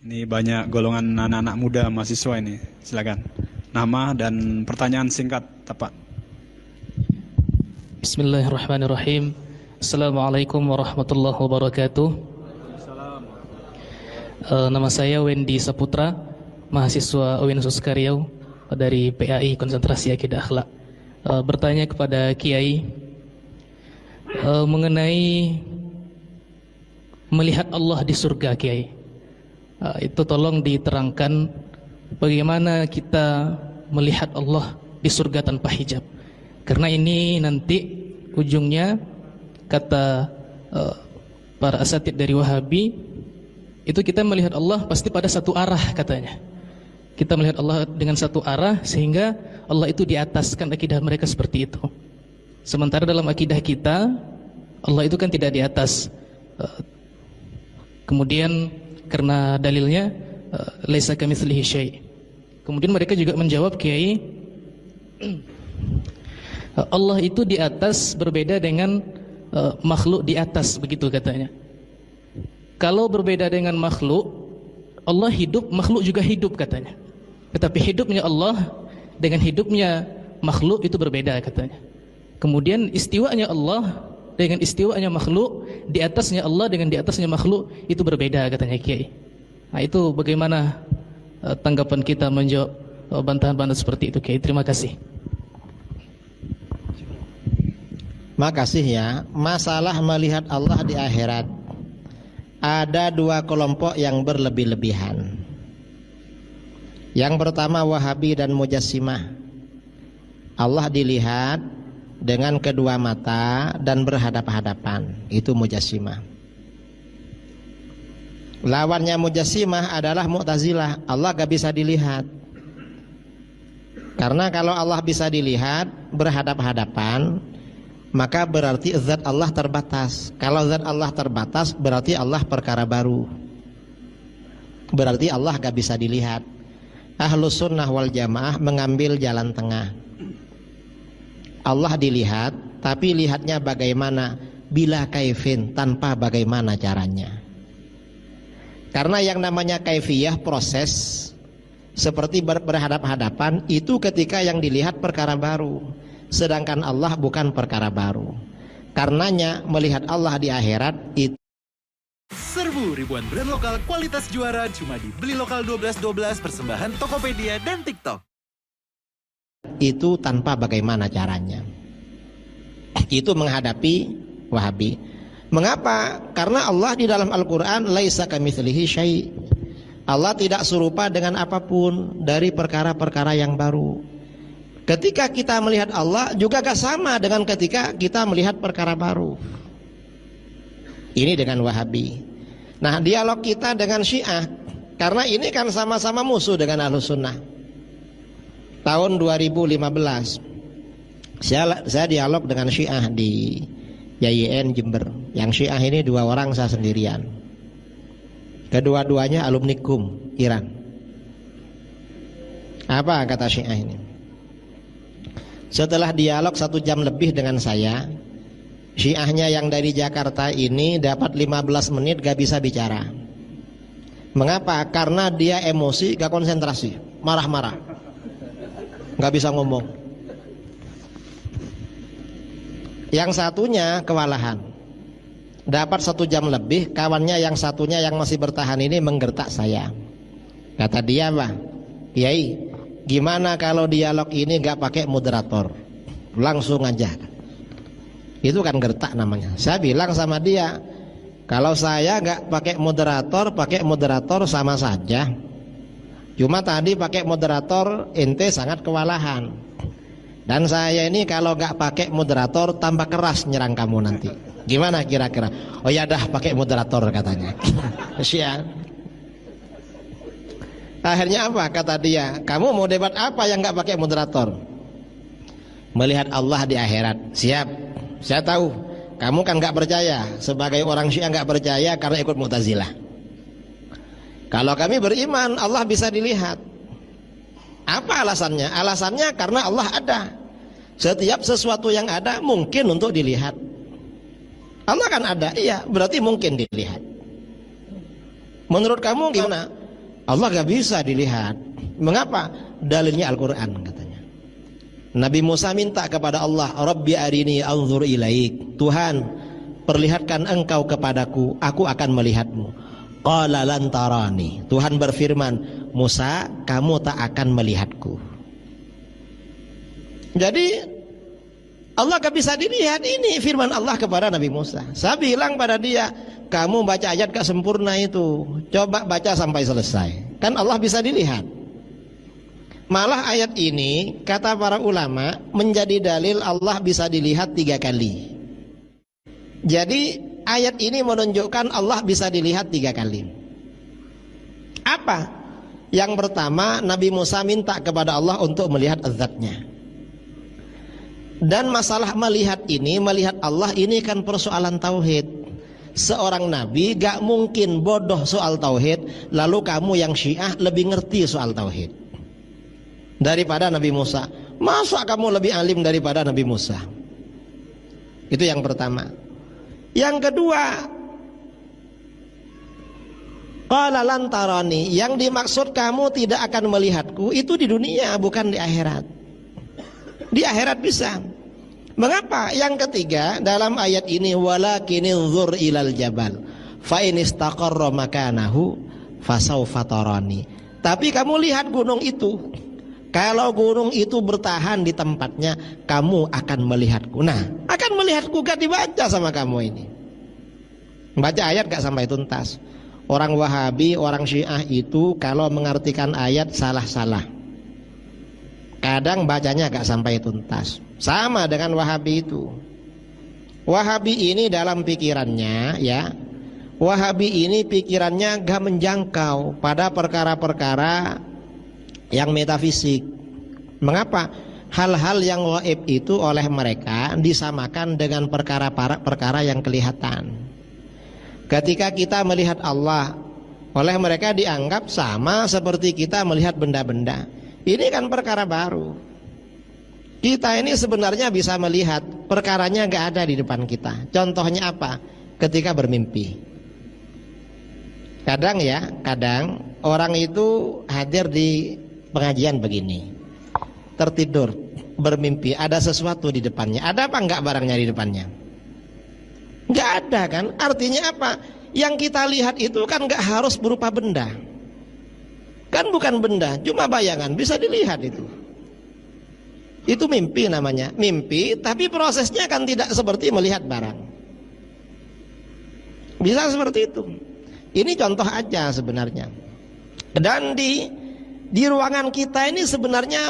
Ini banyak golongan anak-anak muda mahasiswa ini. Silakan. Nama dan pertanyaan singkat, Pak. Bismillahirrahmanirrahim. Assalamualaikum warahmatullahi wabarakatuh. Nama saya Wendy Saputra, mahasiswa UIN Suskaryau dari PAI Konsentrasi Akidah Akhlak. Bertanya kepada Kiai mengenai melihat Allah di surga, Kiai. Itu tolong diterangkan bagaimana kita melihat Allah di surga tanpa hijab. Karena ini nanti ujungnya kata para asatid dari Wahabi, itu kita melihat Allah pasti pada satu arah katanya. Kita melihat Allah dengan satu arah sehingga Allah itu di atas, kan akidah mereka seperti itu. Sementara dalam akidah kita Allah itu kan tidak di atas. Kemudian karena dalilnya laisa kamitslihi syai'. Kemudian mereka juga menjawab, Kiai, Allah itu di atas berbeda dengan makhluk di atas, begitu katanya. Kalau berbeda dengan makhluk, Allah hidup, makhluk juga hidup katanya. Tetapi hidupnya Allah dengan hidupnya makhluk itu berbeda katanya. Kemudian istiwanya Allah dengan istiwanya makhluk, di atasnya Allah dengan di atasnya makhluk itu berbeda katanya Kiai. Nah, itu bagaimana tanggapan kita menjawab bantahan-bantahan seperti itu, Kiai? Terima kasih. Makasih ya. Masalah melihat Allah di akhirat, ada dua kelompok yang berlebih-lebihan. Yang pertama Wahabi dan Mujassimah. Allah dilihat dengan kedua mata dan berhadap-hadapan. Itu Mujassimah. Lawannya Mujassimah adalah Mu'tazilah. Allah gak bisa dilihat. Karena kalau Allah bisa dilihat berhadap-hadapan, maka berarti zat Allah terbatas. Kalau zat Allah terbatas, berarti Allah perkara baru. Berarti Allah gak bisa dilihat. Ahlus sunnah wal jamaah mengambil jalan tengah. Allah dilihat, tapi lihatnya bagaimana? Bila kaifin, tanpa bagaimana caranya. Karena yang namanya kaifiyah, proses, seperti berhadap-hadapan, itu ketika yang dilihat perkara baru. Sedangkan Allah bukan perkara baru. Karenanya melihat Allah di akhirat itu. Serbu ribuan brand lokal kualitas juara cuma di Beli Lokal 1212 persembahan Tokopedia dan TikTok. Itu tanpa bagaimana caranya. Itu menghadapi Wahabi. Mengapa? Karena Allah di dalam Al-Quran laisa kamitslihi syai'. Allah tidak serupa dengan apapun dari perkara-perkara yang baru. Ketika kita melihat Allah juga gak sama dengan ketika kita melihat perkara baru. Ini dengan Wahabi. Nah, dialog kita dengan Syiah, karena ini kan sama-sama musuh dengan Ahlus Sunnah. Tahun 2015 saya dialog dengan Syiah di YIN Jember. Yang Syiah ini dua orang, saya sendirian. Kedua-duanya alumni KUM Iran. Apa kata Syiah ini? Setelah dialog 1 jam lebih dengan saya, Syiahnya yang dari Jakarta ini dapat 15 menit gak bisa bicara. Mengapa? Karena dia emosi, gak konsentrasi, marah-marah, gak bisa ngomong. Yang satunya kewalahan, dapat 1 jam lebih. Kawannya yang satunya yang masih bertahan ini menggertak saya. Kata dia, Pak Kiai, gimana kalau dialog ini gak pakai moderator, langsung aja? Itu kan gertak namanya. Saya bilang sama dia, kalau saya gak pakai moderator sama saja. Cuma tadi pakai moderator ente sangat kewalahan. Dan saya ini kalau gak pakai moderator tambah keras nyerang kamu nanti. Gimana kira-kira? Oh ya dah pakai moderator katanya. Siap. Akhirnya apa kata dia? Kamu mau debat apa yang gak pakai moderator? Melihat Allah di akhirat. Siap. Saya tahu kamu kan gak percaya. Sebagai orang Syiah gak percaya karena ikut Mu'tazilah. Kalau kami beriman Allah bisa dilihat. Apa alasannya? Alasannya karena Allah ada. Setiap sesuatu yang ada mungkin untuk dilihat. Allah kan ada, iya, berarti mungkin dilihat. Menurut kamu gimana? Allah gak bisa dilihat. Mengapa? Dalilnya Al-Quran katanya. Nabi Musa minta kepada Allah, Rabbi arini anzur ilaik. Tuhan, perlihatkan engkau kepadaku, aku akan melihatmu. Qala lan tarani. Tuhan berfirman, Musa, kamu tak akan melihatku. Jadi Allah gak bisa dilihat. Ini firman Allah kepada Nabi Musa. Saya bilang pada dia, kamu baca ayat gak sempurna itu, coba baca sampai selesai. Kan Allah bisa dilihat. Malah ayat ini kata para ulama menjadi dalil Allah bisa dilihat 3 kali. Jadi ayat ini menunjukkan Allah bisa dilihat 3 kali. Apa? Yang pertama, Nabi Musa minta kepada Allah untuk melihat zat-Nya. Dan masalah melihat ini, melihat Allah ini kan persoalan tauhid. Seorang nabi gak mungkin bodoh soal tauhid, lalu kamu yang Syiah lebih ngerti soal tauhid daripada Nabi Musa. Masa kamu lebih alim daripada Nabi Musa? Itu yang pertama. Yang kedua, qala lan tarani, yang dimaksud kamu tidak akan melihatku itu di dunia, bukan di akhirat. Di akhirat bisa. Mengapa? Yang ketiga, dalam ayat ini, walakinizur ilal jabal fa in istaqarra makanahu fasawfa tarani. Tapi kamu lihat gunung itu. Kalau gunung itu bertahan di tempatnya, kamu akan melihatku. Nah, akan melihatku gak dibaca sama kamu ini. Baca ayat gak sampai tuntas. Orang Wahabi, orang Syiah itu kalau mengartikan ayat salah-salah. Kadang bacanya gak sampai tuntas. Sama dengan Wahabi itu. Wahabi ini dalam pikirannya, ya, Wahabi ini pikirannya gak menjangkau pada perkara-perkara yang metafisik. Mengapa? Hal-hal yang gaib itu oleh mereka disamakan dengan perkara-perkara yang kelihatan. Ketika kita melihat Allah, oleh mereka dianggap sama seperti kita melihat benda-benda. Ini kan perkara baru. Kita ini sebenarnya bisa melihat perkaranya gak ada di depan kita. Contohnya apa? Ketika bermimpi. Kadang orang itu hadir di pengajian begini, tertidur, bermimpi, ada sesuatu di depannya. Ada apa enggak barangnya di depannya? Enggak ada kan? Artinya apa? Yang kita lihat itu kan enggak harus berupa benda. Kan bukan benda, cuma bayangan, bisa dilihat itu. Itu mimpi namanya. Mimpi, tapi prosesnya kan tidak seperti melihat barang. Bisa seperti itu. Ini contoh aja sebenarnya. Dan di ruangan kita ini sebenarnya